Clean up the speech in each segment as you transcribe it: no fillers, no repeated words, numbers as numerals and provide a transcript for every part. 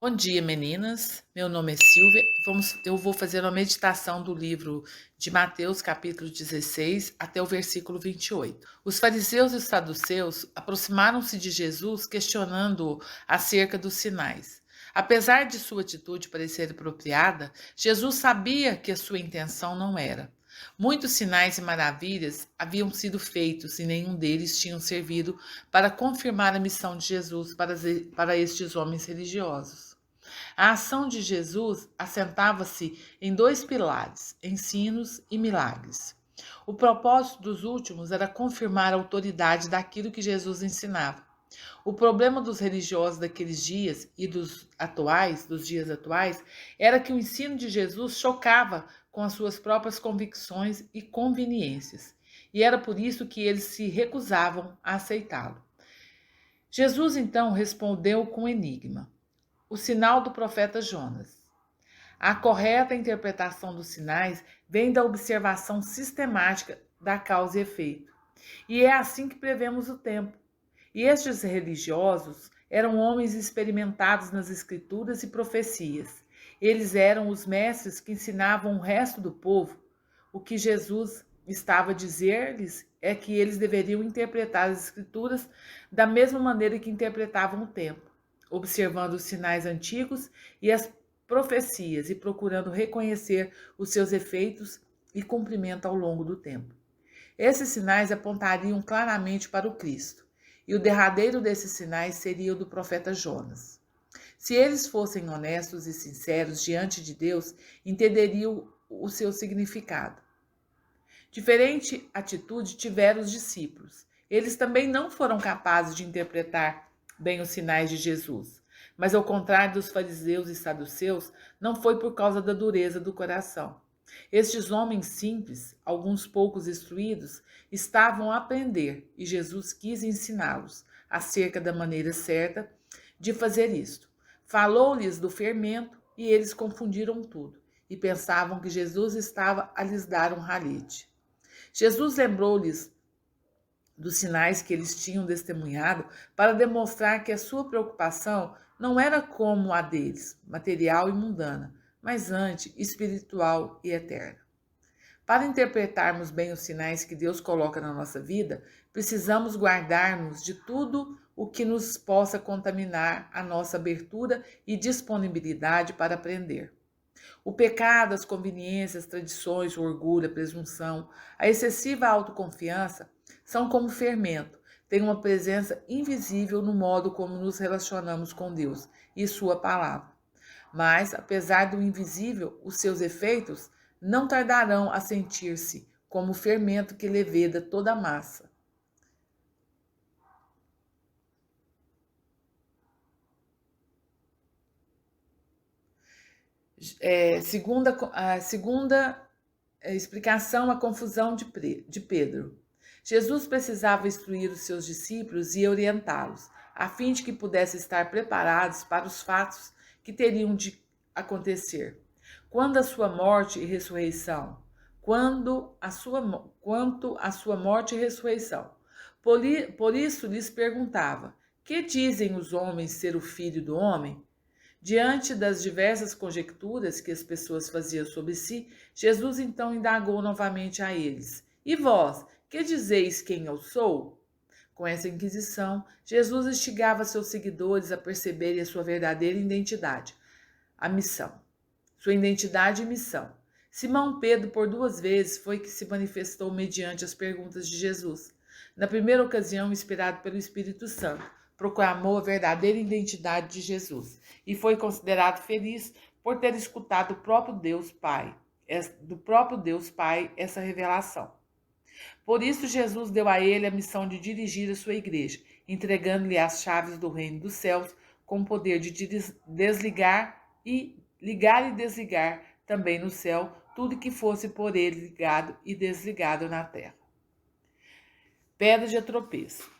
Bom dia, meninas. Meu nome é Silvia. Eu vou fazer uma meditação do livro de Mateus, capítulo 16, até o versículo 28. Os fariseus e os saduceus aproximaram-se de Jesus, questionando-o acerca dos sinais. Apesar de sua atitude parecer apropriada, Jesus sabia que a sua intenção não era. Muitos sinais e maravilhas haviam sido feitos e nenhum deles tinham servido para confirmar a missão de Jesus para estes homens religiosos. A ação de Jesus assentava-se em dois pilares: ensinos e milagres. O propósito dos últimos era confirmar a autoridade daquilo que Jesus ensinava. O problema dos religiosos daqueles dias e dos dias atuais, era que o ensino de Jesus chocava com as suas próprias convicções e conveniências, e era por isso que eles se recusavam a aceitá-lo. Jesus então respondeu com um enigma: o sinal do profeta Jonas. A correta interpretação dos sinais vem da observação sistemática da causa e efeito. E é assim que prevemos o tempo. E estes religiosos eram homens experimentados nas escrituras e profecias. Eles eram os mestres que ensinavam o resto do povo. O que Jesus estava a dizer-lhes é que eles deveriam interpretar as escrituras da mesma maneira que interpretavam o tempo, observando os sinais antigos e as profecias e procurando reconhecer os seus efeitos e cumprimento ao longo do tempo. Esses sinais apontariam claramente para o Cristo, e o derradeiro desses sinais seria o do profeta Jonas. Se eles fossem honestos e sinceros diante de Deus, entenderiam o seu significado. Diferente atitude tiveram os discípulos. Eles também não foram capazes de interpretar bem os sinais de Jesus. Mas, ao contrário dos fariseus e saduceus, não foi por causa da dureza do coração. Estes homens simples, alguns poucos instruídos, estavam a aprender e Jesus quis ensiná-los acerca da maneira certa de fazer isto. Falou-lhes do fermento e eles confundiram tudo e pensavam que Jesus estava a lhes dar um ralhete. Jesus lembrou-lhes dos sinais que eles tinham testemunhado para demonstrar que a sua preocupação não era como a deles, material e mundana, mas antes espiritual e eterna. Para interpretarmos bem os sinais que Deus coloca na nossa vida, precisamos guardar-nos de tudo o que nos possa contaminar a nossa abertura e disponibilidade para aprender. O pecado, as conveniências, as tradições, o orgulho, a presunção, a excessiva autoconfiança são como fermento, têm uma presença invisível no modo como nos relacionamos com Deus e sua palavra. Mas, apesar do invisível, os seus efeitos não tardarão a sentir-se como o fermento que leveda toda a massa. A segunda explicação, a confusão de Pedro. Jesus precisava instruir os seus discípulos e orientá-los, a fim de que pudessem estar preparados para os fatos que teriam de acontecer. Quando a sua morte e ressurreição. Quanto à sua morte e ressurreição. Por isso lhes perguntava: que dizem os homens ser o filho do homem? Diante das diversas conjecturas que as pessoas faziam sobre si, Jesus então indagou novamente a eles: e vós, que dizeis quem eu sou? Com essa inquisição, Jesus instigava seus seguidores a perceberem a sua verdadeira identidade, a missão. Sua identidade e missão. Simão Pedro, por 2 vezes, foi que se manifestou mediante as perguntas de Jesus. Na primeira ocasião, inspirado pelo Espírito Santo, proclamou a verdadeira identidade de Jesus e foi considerado feliz por ter escutado do próprio Deus Pai, essa revelação. Por isso, Jesus deu a ele a missão de dirigir a sua igreja, entregando-lhe as chaves do reino dos céus, com o poder de ligar e desligar também no céu tudo que fosse por ele ligado e desligado na terra. Pedra de tropeço.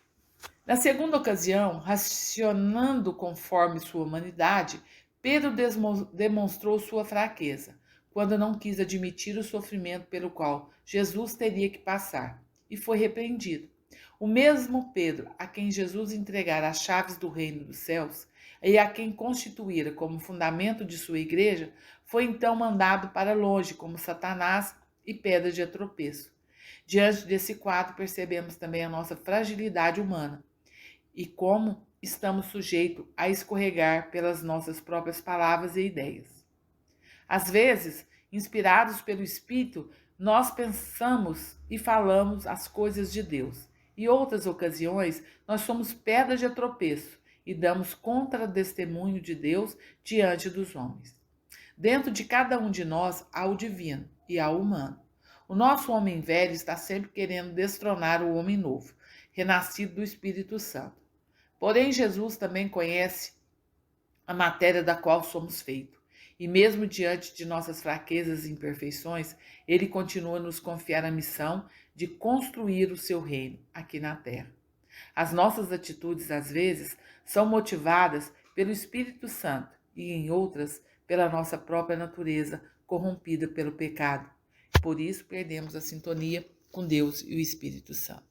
Na segunda ocasião, racionando conforme sua humanidade, Pedro demonstrou sua fraqueza, quando não quis admitir o sofrimento pelo qual Jesus teria que passar, e foi repreendido. O mesmo Pedro, a quem Jesus entregara as chaves do reino dos céus e a quem constituíra como fundamento de sua igreja, foi então mandado para longe como Satanás e pedra de tropeço. Diante desse quadro, percebemos também a nossa fragilidade humana e como estamos sujeitos a escorregar pelas nossas próprias palavras e ideias. Às vezes, inspirados pelo Espírito, nós pensamos e falamos as coisas de Deus. Em outras ocasiões, nós somos pedra de tropeço e damos contra-testemunho de Deus diante dos homens. Dentro de cada um de nós há o divino e há o humano. O nosso homem velho está sempre querendo destronar o homem novo, renascido do Espírito Santo. Porém, Jesus também conhece a matéria da qual somos feitos. E mesmo diante de nossas fraquezas e imperfeições, ele continua a nos confiar a missão de construir o seu reino aqui na terra. As nossas atitudes, às vezes, são motivadas pelo Espírito Santo e, em outras, pela nossa própria natureza corrompida pelo pecado. Por isso, perdemos a sintonia com Deus e o Espírito Santo.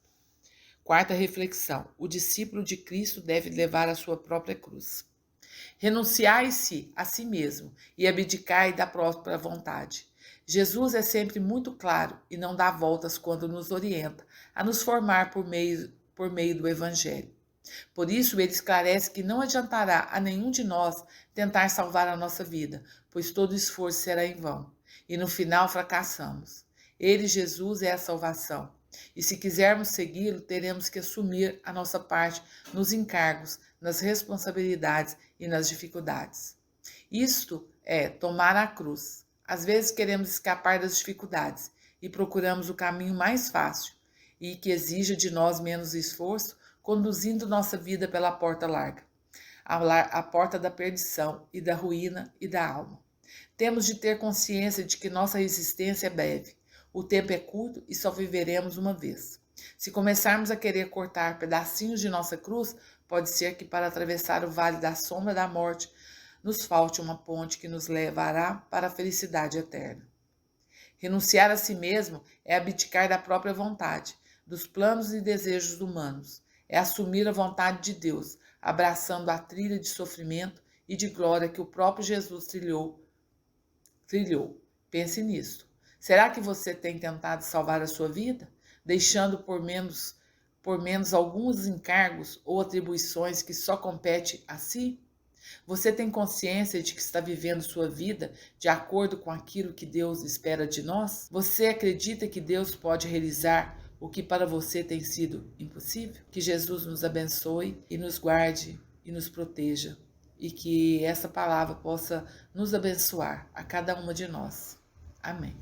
Quarta reflexão: o discípulo de Cristo deve levar a sua própria cruz. Renunciai-se a si mesmo e abdicai da própria vontade. Jesus é sempre muito claro e não dá voltas quando nos orienta a nos formar por meio do Evangelho. Por isso, ele esclarece que não adiantará a nenhum de nós tentar salvar a nossa vida, pois todo esforço será em vão, e no final fracassamos. Ele, Jesus, é a salvação. E se quisermos segui-lo, teremos que assumir a nossa parte nos encargos, nas responsabilidades e nas dificuldades. Isto é tomar a cruz. Às vezes queremos escapar das dificuldades e procuramos o caminho mais fácil e que exija de nós menos esforço, conduzindo nossa vida pela porta larga, a porta da perdição e da ruína e da alma. Temos de ter consciência de que nossa existência é breve. O tempo é curto e só viveremos uma vez. Se começarmos a querer cortar pedacinhos de nossa cruz, pode ser que para atravessar o vale da sombra da morte nos falte uma ponte que nos levará para a felicidade eterna. Renunciar a si mesmo é abdicar da própria vontade, dos planos e desejos humanos. É assumir a vontade de Deus, abraçando a trilha de sofrimento e de glória que o próprio Jesus trilhou. Pense nisso. Será que você tem tentado salvar a sua vida, deixando por menos alguns encargos ou atribuições que só compete a si? Você tem consciência de que está vivendo sua vida de acordo com aquilo que Deus espera de nós? Você acredita que Deus pode realizar o que para você tem sido impossível? Que Jesus nos abençoe e nos guarde e nos proteja, e que essa palavra possa nos abençoar a cada uma de nós. Amém.